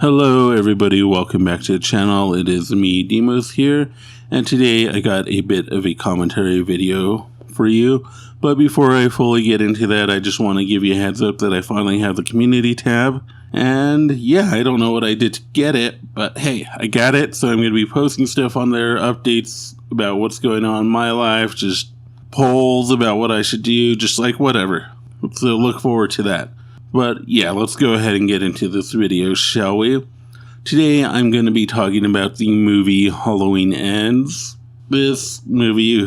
Hello everybody, welcome back to the channel. It is me, Demos here, and today I got a bit of a commentary video for you. But before I fully get into that, I just want to give you a heads up that I finally have the community tab. And yeah, I don't know what I did to get it, but hey, I got it, so I'm going to be posting stuff on there, updates about what's going on in my life, just polls about what I should do, just like whatever. So look forward to that. But yeah, let's go ahead and get into this video, shall we? Today I'm going to be talking about the movie Halloween Ends. This movie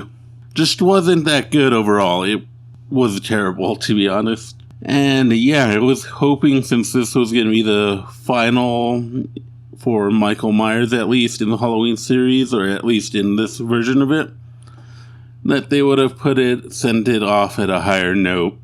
just wasn't that good overall. It was terrible, to be honest. And yeah, I was hoping, since this was going to be the final for Michael Myers, at least in the Halloween series, or at least in this version of it, that they would have sent it off at a higher note.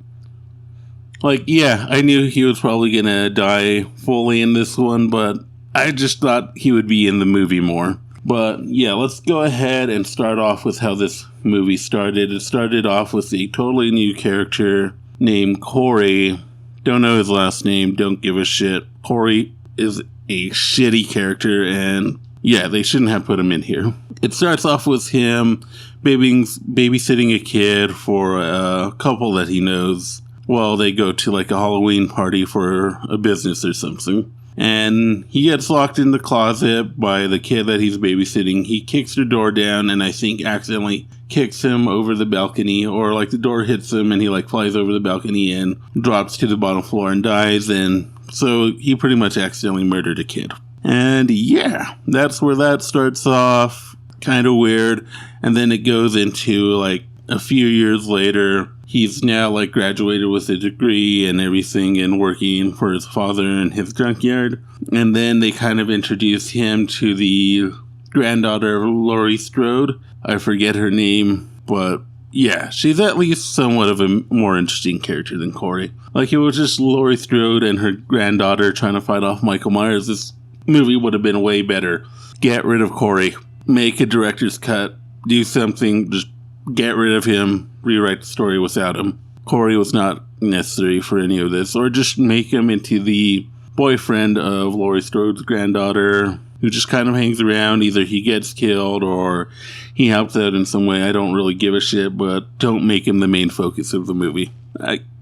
Like, yeah, I knew he was probably going to die fully in this one, but I just thought he would be in the movie more. But yeah, let's go ahead and start off with how this movie started. It started off with a totally new character named Corey. Don't know his last name, don't give a shit. Corey is a shitty character, and yeah, they shouldn't have put him in here. It starts off with him babysitting a kid for a couple that he knows. Well, they go to like a Halloween party for a business or something. And he gets locked in the closet by the kid that he's babysitting. He kicks the door down and I think accidentally kicks him over the balcony, or like the door hits him and he like flies over the balcony and drops to the bottom floor and dies. And so he pretty much accidentally murdered a kid. And yeah, that's where that starts off. Kind of weird. And then it goes into like a few years later. He's now like graduated with a degree and everything and working for his father in his junkyard. And then they kind of introduce him to the granddaughter of Laurie Strode. I forget her name, but yeah, she's at least somewhat of a more interesting character than Corey. Like, it was just Laurie Strode and her granddaughter trying to fight off Michael Myers. This movie would have been way better. Get rid of Corey. Make a director's cut. Do something. Just get rid of him. Rewrite the story without him. Corey was not necessary for any of this. Or just make him into the boyfriend of Laurie Strode's granddaughter, who just kind of hangs around. Either he gets killed or he helps out in some way. I don't really give a shit, but don't make him the main focus of the movie.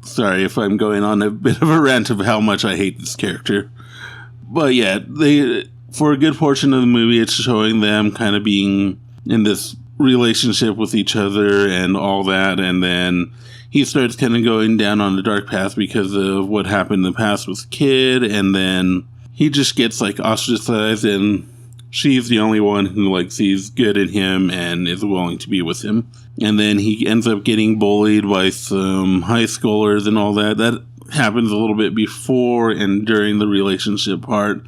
Sorry if I'm going on a bit of a rant of how much I hate this character. But yeah, for a good portion of the movie, it's showing them kind of being in this relationship with each other and all that, and then he starts kind of going down on the dark path because of what happened in the past with the kid, and then he just gets like ostracized, and she's the only one who like sees good in him and is willing to be with him. And then he ends up getting bullied by some high schoolers and all that. That happens a little bit before and during the relationship part,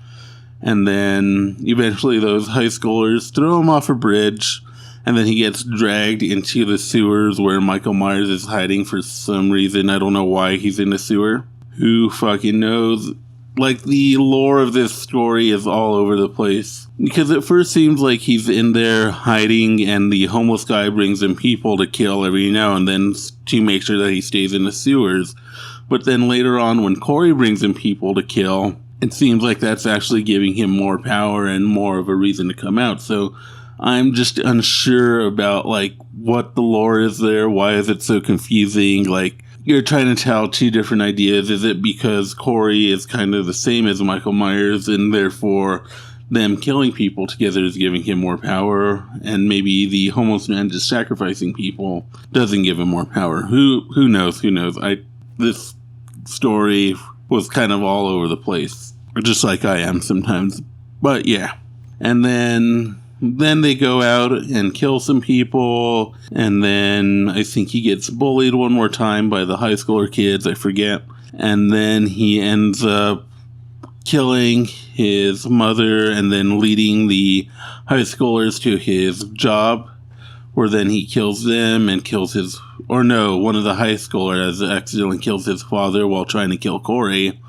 and then eventually those high schoolers throw him off a bridge. And then he gets dragged into the sewers where Michael Myers is hiding for some reason. I don't know why he's in the sewer. Who fucking knows? Like, the lore of this story is all over the place. Because it first seems like he's in there hiding and the homeless guy brings him people to kill every now and then to make sure that he stays in the sewers. But then later on, when Corey brings him people to kill, it seems like that's actually giving him more power and more of a reason to come out. So I'm just unsure about, like, what the lore is there. Why is it so confusing? Like, you're trying to tell two different ideas. Is it because Corey is kind of the same as Michael Myers, and therefore them killing people together is giving him more power, and maybe the homeless man just sacrificing people doesn't give him more power? Who knows? Who knows? This story was kind of all over the place, just like I am sometimes. But yeah. And then they go out and kill some people, and then I think he gets bullied one more time by the high schooler kids, I forget. And then he ends up killing his mother and then leading the high schoolers to his job, where then he kills them and kills one of the high schoolers accidentally kills his father while trying to kill Corey.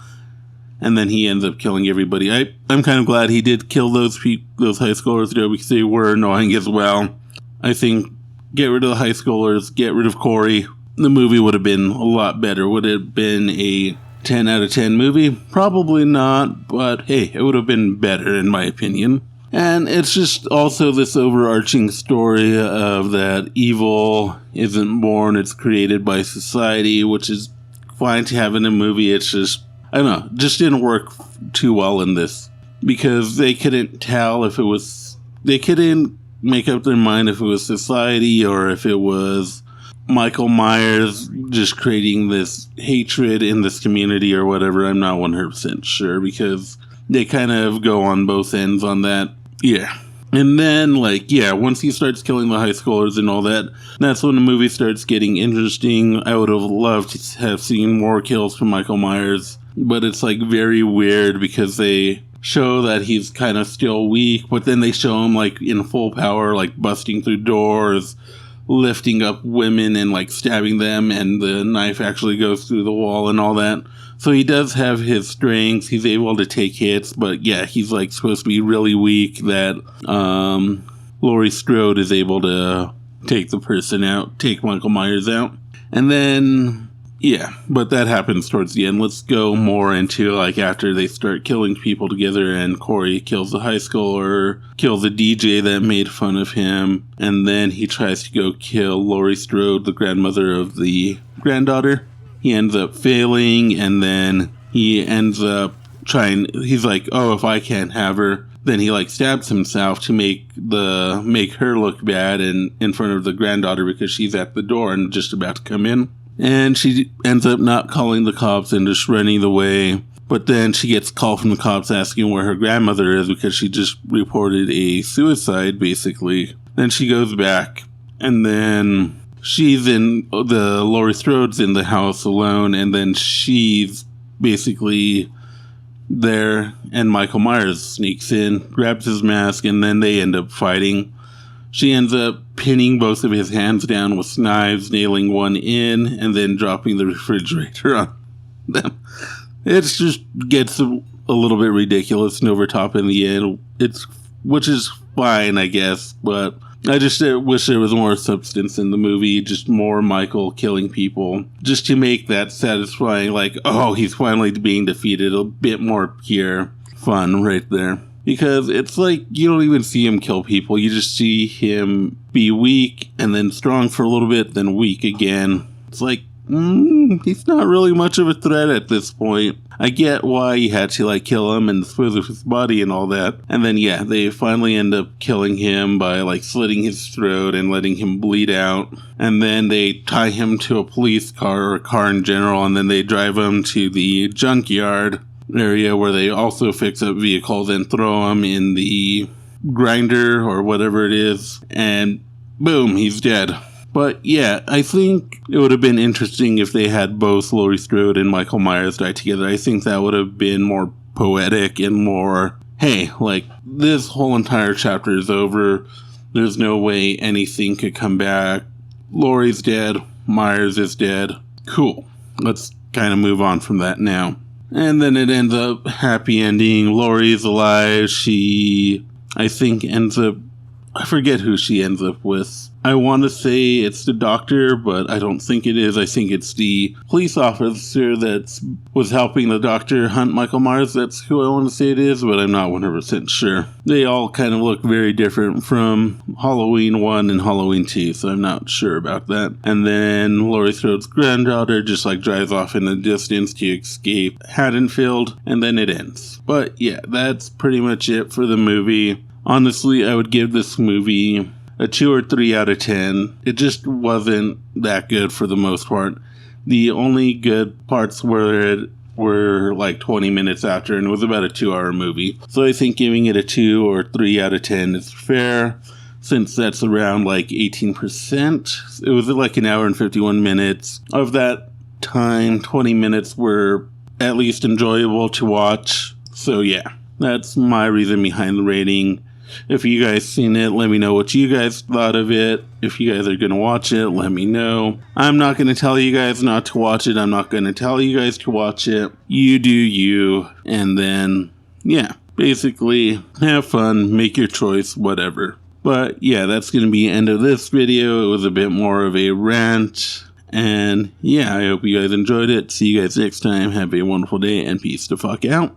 And then he ends up killing everybody. I'm kind of glad he did kill those high schoolers though, because they were annoying as well. I think get rid of the high schoolers, get rid of Corey. The movie would have been a lot better. Would have been a 10 out of 10 movie? Probably not, but hey, it would have been better in my opinion. And it's just also this overarching story of that evil isn't born, it's created by society, which is fine to have in a movie. It's just, I don't know, just didn't work too well in this. Because they couldn't tell if it was, they couldn't make up their mind if it was society or if it was Michael Myers just creating this hatred in this community or whatever. I'm not 100% sure because they kind of go on both ends on that. Yeah. And then, once he starts killing the high schoolers and all that, that's when the movie starts getting interesting. I would have loved to have seen more kills from Michael Myers, but it's, very weird because they show that he's kind of still weak, but then they show him, in full power, busting through doors, lifting up women and, stabbing them, and the knife actually goes through the wall and all that. So he does have his strengths. He's able to take hits, but yeah, he's supposed to be really weak that Laurie Strode is able to take the person out, take Michael Myers out. And then, yeah, but that happens towards the end. Let's go more into after they start killing people together and Corey kills the high schooler, kills the DJ that made fun of him, and then he tries to go kill Laurie Strode, the grandmother of the granddaughter. He ends up failing, and then he ends up he's oh, if I can't have her, then he stabs himself to make her look bad and in front of the granddaughter because she's at the door and just about to come in. And she ends up not calling the cops and just running away. But then she gets a call from the cops asking where her grandmother is because she just reported a suicide, basically. Then she goes back, and then she's Laurie Strode's in the house alone, and then she's basically there, and Michael Myers sneaks in, grabs his mask, and then they end up fighting. She ends up pinning both of his hands down with knives, nailing one in, and then dropping the refrigerator on them. It just gets a little bit ridiculous and over top in the end, which is fine, I guess, but I just wish there was more substance in the movie, just more Michael killing people, just to make that satisfying, oh, he's finally being defeated, a bit more pure fun right there. Because it's you don't even see him kill people, you just see him be weak, and then strong for a little bit, then weak again. It's he's not really much of a threat at this point. I get why you had to kill him and dispose of his body and all that. And then yeah, they finally end up killing him by slitting his throat and letting him bleed out. And then they tie him to a police car or a car in general, and then they drive him to the junkyard area where they also fix up vehicles and throw them in the grinder or whatever it is. And boom, he's dead. But yeah, I think it would have been interesting if they had both Laurie Strode and Michael Myers die together. I think that would have been more poetic and more, hey, this whole entire chapter is over. There's no way anything could come back. Laurie's dead. Myers is dead. Cool. Let's kind of move on from that now. And then it ends up happy ending. Laurie's alive. She, I think, I forget who she ends up with. I want to say it's the doctor, but I don't think it is. I think it's the police officer that was helping the doctor hunt Michael Myers. That's who I want to say it is, but I'm not 100% sure. They all kind of look very different from Halloween 1 and Halloween 2, so I'm not sure about that. And then Laurie Strode's granddaughter just drives off in the distance to escape Haddonfield, and then it ends. But yeah, that's pretty much it for the movie. Honestly, I would give this movie a 2 or 3 out of 10. It just wasn't that good for the most part. The only good parts were 20 minutes after, and it was about a 2-hour movie. So I think giving it a 2 or 3 out of 10 is fair, since that's around 18%. It was an hour and 51 minutes. Of that time, 20 minutes were at least enjoyable to watch. So yeah, that's my reason behind the rating. If you guys seen it, let me know what you guys thought of it. If you guys are going to watch it, let me know. I'm not going to tell you guys not to watch it. I'm not going to tell you guys to watch it. You do you. And then, yeah, basically have fun, make your choice, whatever. But yeah, that's going to be the end of this video. It was a bit more of a rant. And yeah, I hope you guys enjoyed it. See you guys next time. Have a wonderful day and peace the fuck out.